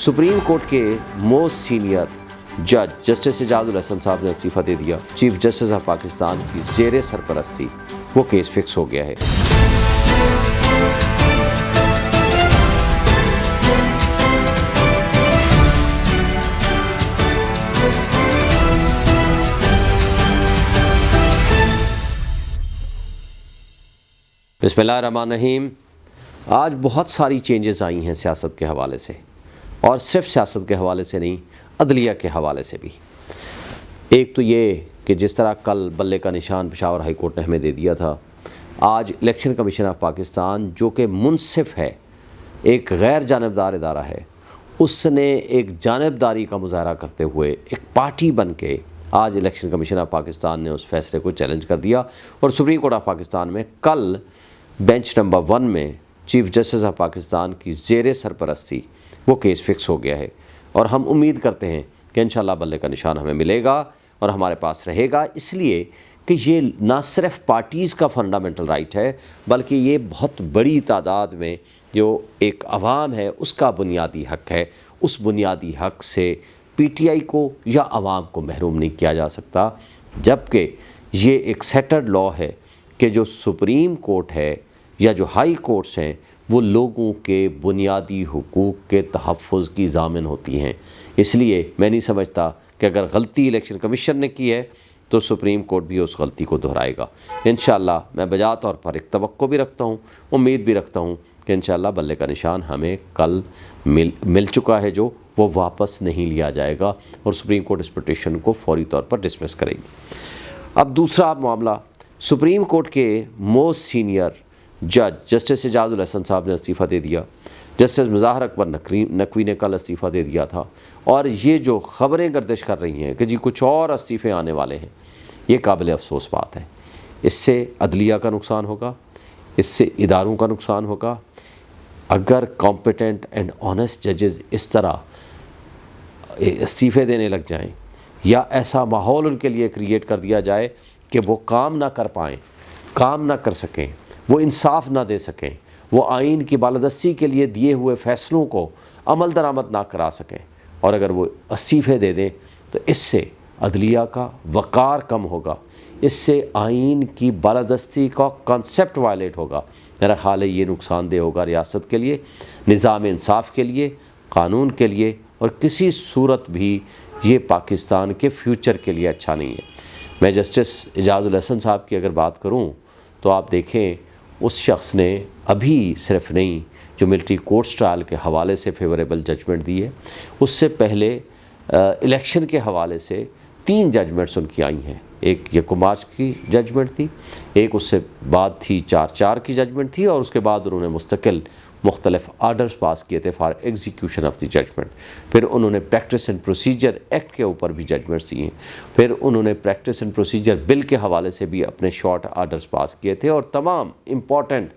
Supreme court के most senior जज justice Ejazul Hasan साहब ने इस्तीफ़ा दे दिया। चीफ जस्टिस ऑफ पाकिस्तान की ज़ेरे सरपरस्ती वो केस फिक्स हो गया है। बिस्मिल्लाहिर्रहमानिर्रहीम। आज बहुत सारी चेंजेस आई हैं सियासत के हवाले से, और सिर्फ सियासत के हवाले से नहीं, अदलिया के हवाले से भी। एक तो ये कि जिस तरह कल बल्ले का निशान पेशावर हाई कोर्ट ने हमें दे दिया था, आज इलेक्शन कमीशन ऑफ पाकिस्तान जो कि मुनसिफ है, एक गैर जानबदार इदारा है, उसने एक जानबदारी का मुजाहरा करते हुए एक पार्टी बन के आज इलेक्शन कमीशन ऑफ पाकिस्तान ने उस फैसले को चैलेंज कर दिया। और सुप्रीम कोर्ट ऑफ पाकिस्तान में कल बेंच नंबर 1 में चीफ जस्टिस ऑफ पाकिस्तान की ज़ेरे सरपरस्ती वो केस फिक्स हो गया है। और हम उम्मीद करते हैं कि इंशाअल्लाह बल्ले का निशान हमें मिलेगा और हमारे पास रहेगा, इसलिए कि ये ना सिर्फ पार्टीज़ का फंडामेंटल राइट है, बल्कि ये बहुत बड़ी तादाद में जो एक अवाम है उसका बुनियादी हक़ है। उस बुनियादी हक़ से PTI को या अवाम को महरूम नहीं किया जा सकता, जबकि ये एक सेटल्ड लॉ है कि जो सुप्रीम कोर्ट है या जो हाई कोर्ट्स हैं वो लोगों के बुनियादी हुकूक के तहफ़्फ़ुज़ की ज़ामिन होती हैं। इसलिए मैं नहीं समझता कि अगर गलती इलेक्शन कमीशन ने की है तो सुप्रीम कोर्ट भी उस गलती को दोहराएगा। इंशाअल्लाह मैं बजा तौर पर एक तवक्को भी रखता हूँ, उम्मीद भी रखता हूँ कि इंशाअल्लाह बल्ले का निशान हमें कल मिल चुका है, जो वो वापस नहीं लिया जाएगा और सुप्रीम कोर्ट इस पिटीशन को फौरी तौर पर डिसमिस करेगी। अब दूसरा मामला, सुप्रीम कोर्ट के मोस्ट सीनियर जज जस्टिस एजाजुल हसन साहब ने इस्तीफ़ा दे दिया। जस्टिस मुज़ाहिर अकबर नकवी ने कल इस्तीफ़ा दे दिया था, और ये जो ख़बरें गर्दिश कर रही हैं कि जी कुछ और इस्तीफ़े आने वाले हैं, ये काबिल अफसोस बात है। इससे अदलिया का नुकसान होगा, इससे इदारों का नुकसान होगा। अगर कॉम्पिटेंट एंड ऑनेस्ट जजेस इस तरह इस्तीफ़े देने लग जाएं, या ऐसा माहौल उनके लिए क्रिएट कर दिया जाए कि वो काम ना कर पाएँ, काम ना कर सकें, वो इंसाफ ना दे सकें, वो आइन की बालादस्ती के लिए दिए हुए फ़ैसलों को अमल दरामद ना करा सकें, और अगर वो इस्तीफ़े दे दें, तो इससे अदलिया का वक़ार कम होगा, इससे आइन की बालादस्ती का कॉन्सेप्ट वायलेट होगा। मेरा ख़्याल है ये नुकसानदेह होगा रियासत के लिए, निज़ाम इंसाफ के लिए, क़ानून के लिए, और किसी सूरत भी ये पाकिस्तान के फ्यूचर के लिए अच्छा नहीं है। मैं जस्टिस एजाजुल हसन साहब की अगर बात करूँ तो आप देखें, उस शख्स ने अभी सिर्फ नहीं जो मिलिट्री कोर्ट्स ट्रायल के हवाले से फेवरेबल जजमेंट दी है, उससे पहले इलेक्शन के हवाले से 3 जजमेंट्स उनकी आई हैं। एक 1 मार्च की जजमेंट थी, एक उससे बाद थी 4/4 की जजमेंट थी, और उसके बाद उन्होंने मुस्तकिल मुख्तलिफ आर्डर्स पास किए थे for execution of the judgement. फिर उन्होंने प्रैक्टिस एंड प्रोसीजर एक्ट के ऊपर भी जजमेंट्स दिए हैं। फिर उन्होंने प्रैक्टिस एंड प्रोसीजर बिल के हवाले से भी अपने शॉर्ट आर्डर्स पास किए थे, और तमाम इम्पॉर्टेंट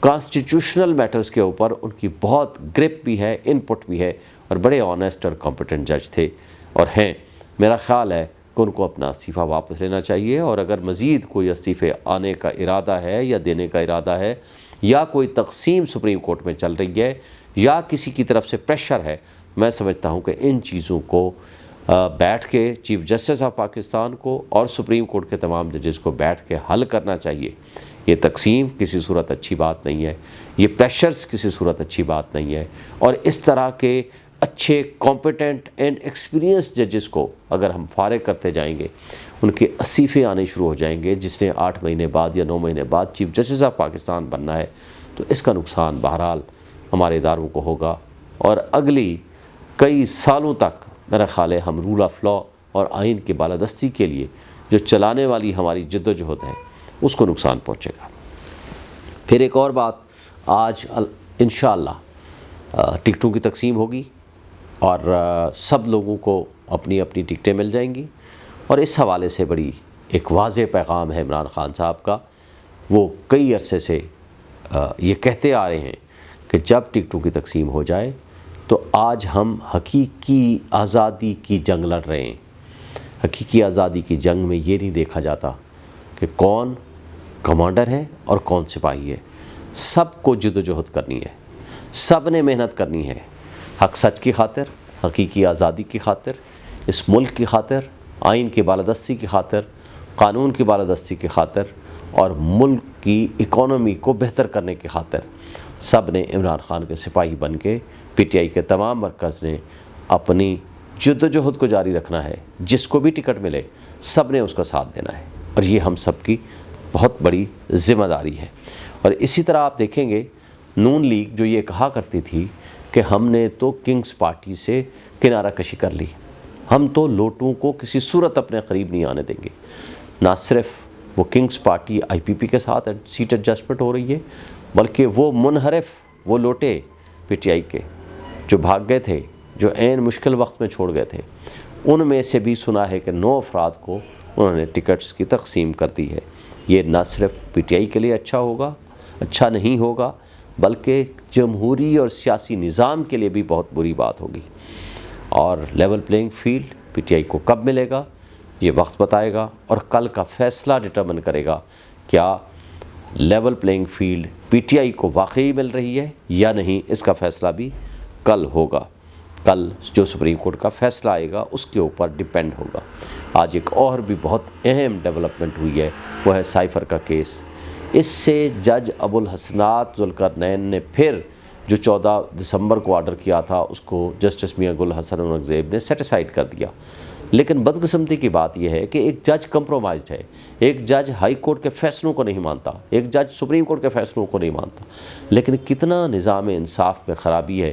कॉन्स्टिट्यूशनल मैटर्स के ऊपर उनकी बहुत ग्रिप भी है, इनपुट भी है, और बड़े ऑनेस्ट और कॉम्पिटेंट जज थे और हैं। मेरा ख़्याल है कि उनको अपना इस्तीफ़ा वापस लेना चाहिए, और अगर मज़ीद कोई इस्तीफ़े आने का इरादा है या देने का इरादा है, या कोई तकसीम सुप्रीम कोर्ट में चल रही है, या किसी की तरफ से प्रेशर है, मैं समझता हूँ कि इन चीज़ों को बैठ के चीफ जस्टिस ऑफ पाकिस्तान को और सुप्रीम कोर्ट के तमाम जजेस को बैठ के हल करना चाहिए। ये तकसीम किसी सूरत अच्छी बात नहीं है, ये प्रेशर्स किसी सूरत अच्छी बात नहीं है, और इस तरह के अच्छे कॉम्पिटेंट एंड एक्सपीरियंस जजेस को अगर हम फारिग करते जाएंगे, उनके इस्तीफ़े आने शुरू हो जाएंगे, जिसने 8 महीने बाद या 9 महीने बाद चीफ जस्टिस ऑफ पाकिस्तान बनना है, तो इसका नुकसान बहरहाल हमारे इदारों को होगा, और अगली कई सालों तक मेरा ख़्याल है हम रूल ऑफ लॉ और आइन की बालादस्ती के लिए जो चलाने वाली हमारी जद्दोजहद है उसको नुकसान पहुँचेगा। फिर एक और बात, आज इंशाअल्लाह टिकटों की तकसीम होगी, और सब लोगों को अपनी अपनी टिकटें मिल जाएंगी, और इस हवाले से बड़ी एक वाज़ेह पैगाम है इमरान खान साहब का। वो कई अरसे से ये कहते आ रहे हैं कि जब टिकटों की तकसीम हो जाए तो आज हम हकीकी आज़ादी की जंग लड़ रहे हैं। हकीकी आज़ादी की जंग में ये नहीं देखा जाता कि कौन कमांडर है और कौन सिपाही है। सबको जद्दोजहद करनी है, सब ने मेहनत करनी है। حق سچ کی خاطر، حقیقی آزادی کی خاطر، اس ملک کی خاطر، آئین کی بالادستی کی خاطر، قانون کی بالادستی کی خاطر اور ملک کی اکانومی کو بہتر کرنے کی خاطر سب نے عمران خان کے سپاہی بن کے پی ٹی آئی کے تمام مرکز نے اپنی جدوجہد کو جاری رکھنا ہے. جس کو بھی ٹکٹ ملے سب نے اس کا ساتھ دینا ہے اور یہ ہم سب کی بہت بڑی ذمہ داری ہے. اور اسی طرح آپ دیکھیں گے نون لیگ جو یہ کہا کرتی تھی کہ ہم نے تو کنگز پارٹی سے کنارہ کشی کر لی، ہم تو لوٹوں کو کسی صورت اپنے قریب نہیں آنے دیں گے. نہ صرف وہ کنگز پارٹی آئی پی پی کے ساتھ سیٹ ایڈجسٹمنٹ ہو رہی ہے، بلکہ وہ منحرف، وہ لوٹے پی ٹی آئی کے جو بھاگ گئے تھے، جو عین مشکل وقت میں چھوڑ گئے تھے، ان میں سے بھی سنا ہے کہ 9 افراد کو انہوں نے ٹکٹس کی تقسیم کر دی ہے. یہ نہ صرف پی ٹی آئی کے لیے اچھا نہیں ہوگا بلکہ جمہوری اور سیاسی نظام کے لیے بھی بہت بری بات ہوگی. اور level playing field P T I کو کب ملے گا یہ وقت بتائے گا، اور کل کا فیصلہ ڈٹرمن کرے گا کیا level playing field P T I کو واقعی مل رہی ہے یا نہیں. اس کا فیصلہ بھی کل ہوگا. کل جو سپریم کورٹ کا فیصلہ آئے گا اس کے اوپر ڈیپینڈ ہوگا. آج ایک اور بھی بہت اہم ڈیولپمنٹ ہوئی ہے، وہ ہے سائفر کا کیس. اس سے جج ابو الحسنات ذوالقرنین نے پھر جو 14 دسمبر کو آرڈر کیا تھا اس کو جسٹس میاں گل حسن اورنگزیب نے سیٹیسائیڈ کر دیا. لیکن بدقسمتی کی بات یہ ہے کہ ایک جج کمپرومائزڈ ہے، ایک جج ہائی کورٹ کے فیصلوں کو نہیں مانتا، ایک جج سپریم کورٹ کے فیصلوں کو نہیں مانتا. لیکن کتنا نظام انصاف میں خرابی ہے.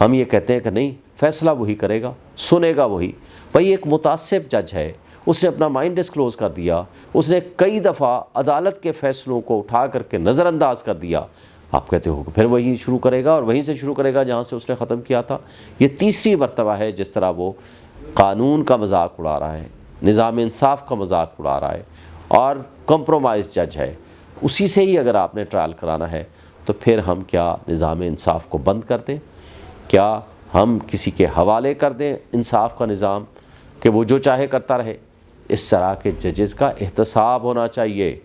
ہم یہ کہتے ہیں کہ نہیں، فیصلہ وہی کرے گا، سنے گا وہی. بھائی ایک متعصب جج ہے، اس نے اپنا مائنڈ ڈسکلوز کر دیا، اس نے کئی دفعہ عدالت کے فیصلوں کو اٹھا کر کے نظر انداز کر دیا. آپ کہتے ہو کہ پھر وہی شروع کرے گا اور وہیں سے شروع کرے گا جہاں سے اس نے ختم کیا تھا. یہ تیسری مرتبہ ہے جس طرح وہ قانون کا مذاق اڑا رہا ہے، نظام انصاف کا مذاق اڑا رہا ہے اور کمپرومائز جج ہے. اسی سے ہی اگر آپ نے ٹرائل کرانا ہے تو پھر ہم کیا نظام انصاف کو بند کر دیں؟ کیا ہم کسی کے حوالے کر دیں انصاف کا نظام کہ وہ جو چاہے کرتا رہے؟ اس طرح کے ججز کا احتساب ہونا چاہیے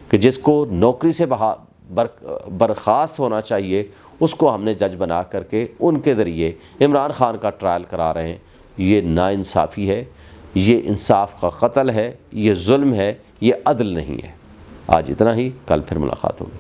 کہ جس کو نوکری سے برخاست ہونا چاہیے اس کو ہم نے جج بنا کر کے ان کے ذریعے عمران خان کا ٹرائل کرا رہے ہیں. یہ ناانصافی ہے، یہ انصاف کا قتل ہے، یہ ظلم ہے، یہ عدل نہیں ہے. آج اتنا ہی، کل پھر ملاقات ہوگی.